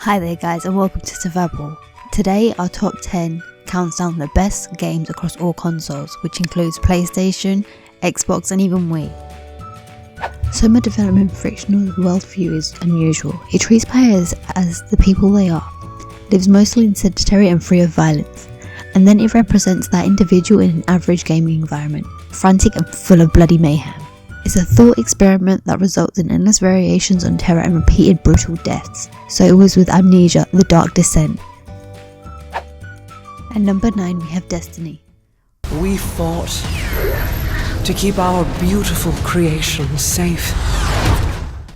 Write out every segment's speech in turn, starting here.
Hi there guys and welcome to Tvabble. Today our top 10 counts down the best games across all consoles, which includes PlayStation, Xbox and even Wii. Soma development frictional worldview is unusual. It treats players as the people they are, lives mostly in sedentary and free of violence, and then it represents that individual in an average gaming environment, frantic and full of bloody mayhem. It's a thought experiment that results in endless variations on terror and repeated brutal deaths. So it was with Amnesia: The Dark Descent. At number 9 we have Destiny. We fought to keep our beautiful creation safe.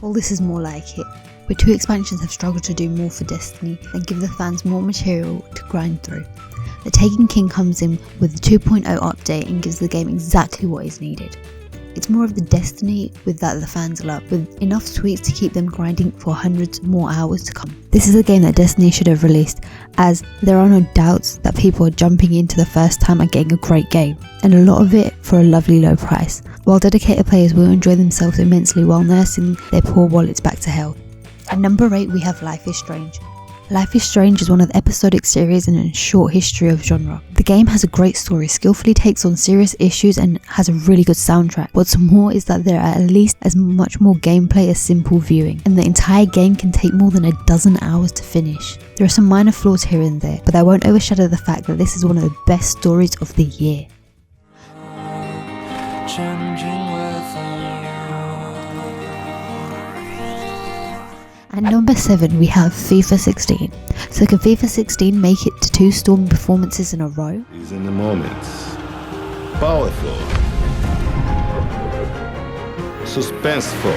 Well, this is more like it, where two expansions have struggled to do more for Destiny than give the fans more material to grind through. The Taken King comes in with the 2.0 update and gives the game exactly what is needed. It's more of the Destiny with that the fans love, with enough tweaks to keep them grinding for hundreds more hours to come. This is a game that Destiny should have released, as there are no doubts that people are jumping into the first time and getting a great game, and a lot of it for a lovely low price, while dedicated players will enjoy themselves immensely while nursing their poor wallets back to health. At number 8 we have Life is Strange. Life is Strange is one of the episodic series in a short history of genre. The game has a great story, skillfully takes on serious issues and has a really good soundtrack. What's more is that there are at least as much more gameplay as simple viewing, and the entire game can take more than a dozen hours to finish. There are some minor flaws here and there, but that won't overshadow the fact that this is one of the best stories of the year. At number 7 we have FIFA 16. So can FIFA 16 make it to 2 storming performances in a row? He's in the moments. Powerful. Suspenseful.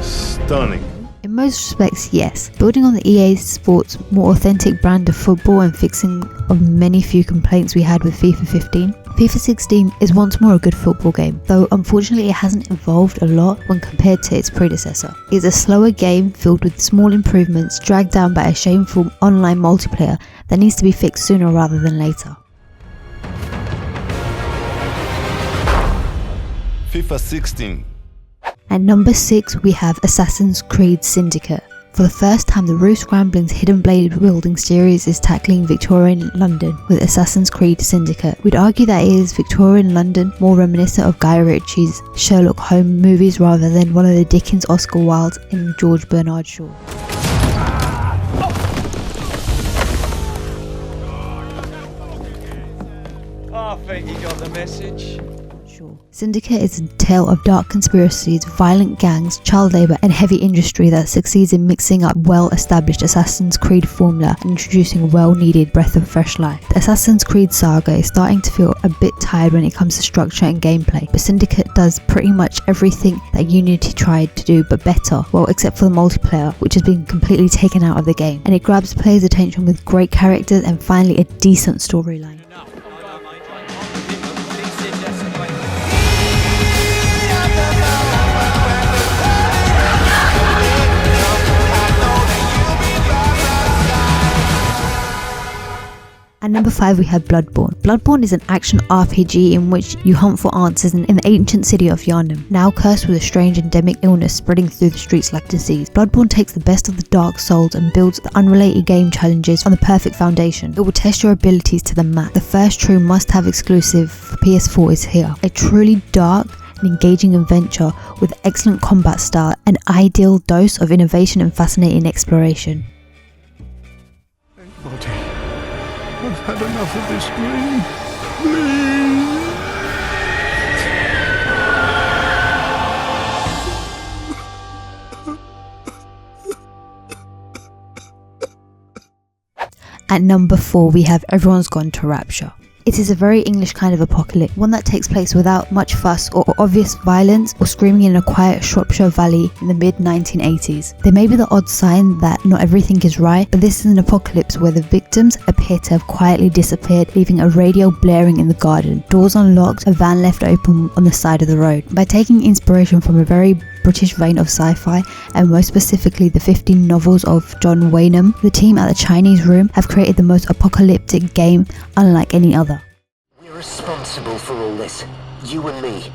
Stunning. In most respects, yes. Building on the EA Sports more authentic brand of football and fixing of many few complaints we had with FIFA 15, FIFA 16 is once more a good football game, though unfortunately it hasn't evolved a lot when compared to its predecessor. It's a slower game filled with small improvements dragged down by a shameful online multiplayer that needs to be fixed sooner rather than later. FIFA 16. At number 6 we have Assassin's Creed Syndicate. For the first time, the Bruce Scrambling's Hidden Blade building series is tackling Victorian London with Assassin's Creed Syndicate. We'd argue that it is Victorian London more reminiscent of Guy Ritchie's Sherlock Holmes movies rather than one of the Dickens, Oscar Wilde and George Bernard Shaw. I think you got the message. Syndicate is a tale of dark conspiracies, violent gangs, child labour and heavy industry that succeeds in mixing up well-established Assassin's Creed formula and introducing a well-needed breath of fresh life. The Assassin's Creed saga is starting to feel a bit tired when it comes to structure and gameplay, but Syndicate does pretty much everything that Unity tried to do but better, well except for the multiplayer, which has been completely taken out of the game, and it grabs players' attention with great characters and finally a decent storyline. At number 5 we have Bloodborne. Bloodborne is an action RPG in which you hunt for answers in the ancient city of Yharnam, now cursed with a strange endemic illness spreading through the streets like disease. Bloodborne takes the best of the Dark Souls and builds the unrelated game challenges on the perfect foundation. It will test your abilities to the max. The first true must-have exclusive for PS4 is here. A truly dark and engaging adventure with excellent combat style, an ideal dose of innovation and fascinating exploration. I've had enough of this dream. Please. At number 4 we have Everyone's Gone to Rapture. It is a very English kind of apocalypse, one that takes place without much fuss or obvious violence or screaming in a quiet Shropshire valley in the mid-1980s. There may be the odd sign that not everything is right, but this is an apocalypse where the victims appear to have quietly disappeared, leaving a radio blaring in the garden, doors unlocked, a van left open on the side of the road. By taking inspiration from a very British vein of sci-fi, and most specifically the 15 novels of John Wyndham, the team at the Chinese Room have created the most apocalyptic game unlike any other. We're responsible for all this. You and me.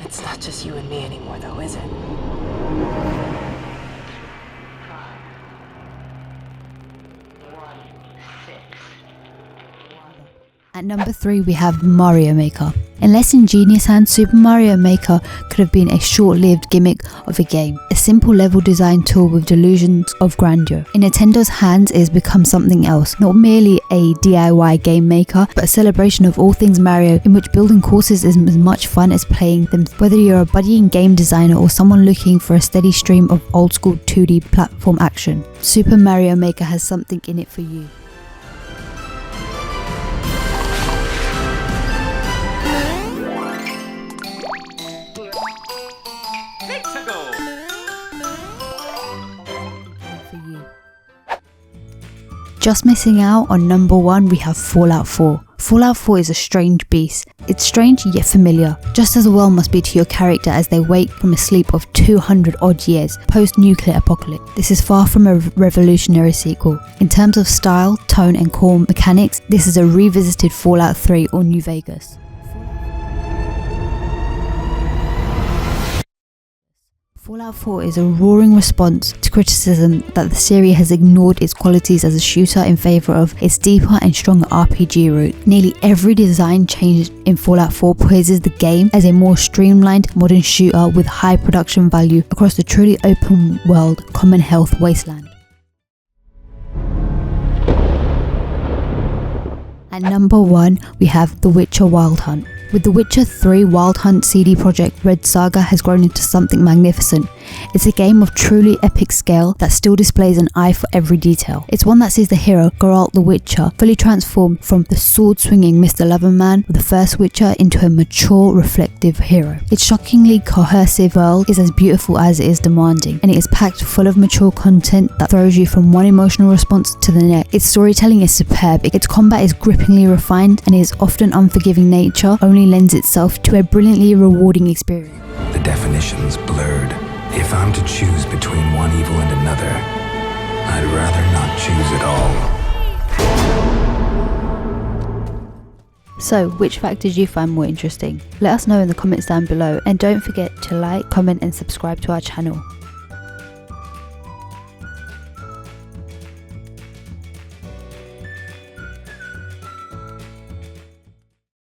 It's not just you and me anymore though, is it? At number 3 we have Mario Maker. In less ingenious hands, Super Mario Maker could have been a short-lived gimmick of a game, a simple level design tool with delusions of grandeur. In Nintendo's hands it has become something else, not merely a DIY game maker, but a celebration of all things Mario, in which building courses is as much fun as playing them, whether you're a budding game designer or someone looking for a steady stream of old school 2D platform action. Super Mario Maker has something in it for you. Just missing out on number 1 we have Fallout 4. Fallout 4 is a strange beast. It's strange yet familiar, just as the world must be to your character as they wake from a sleep of 200 odd years post-nuclear apocalypse. This is far from a revolutionary sequel. In terms of style, tone and core mechanics, this is a revisited Fallout 3 or New Vegas. Fallout 4 is a roaring response to criticism that the series has ignored its qualities as a shooter in favour of its deeper and stronger RPG route. Nearly every design change in Fallout 4 praises the game as a more streamlined modern shooter with high production value across the truly open world Commonwealth wasteland. At number 1 we have The Witcher Wild Hunt. With The Witcher 3 Wild Hunt, CD Projekt Red Saga has grown into something magnificent. It's a game of truly epic scale that still displays an eye for every detail. It's one that sees the hero, Geralt the Witcher, fully transformed from the sword-swinging Mr. Loverman of the first Witcher into a mature, reflective hero. Its shockingly cohesive world is as beautiful as it is demanding, and it is packed full of mature content that throws you from one emotional response to the next. Its storytelling is superb, its combat is grippingly refined, and its often unforgiving nature only lends itself to a brilliantly rewarding experience. The definition's blurred. If I'm to choose between one evil and another, I'd rather not choose at all. So, which fact did you find more interesting? Let us know in the comments down below, and don't forget to like, comment and subscribe to our channel.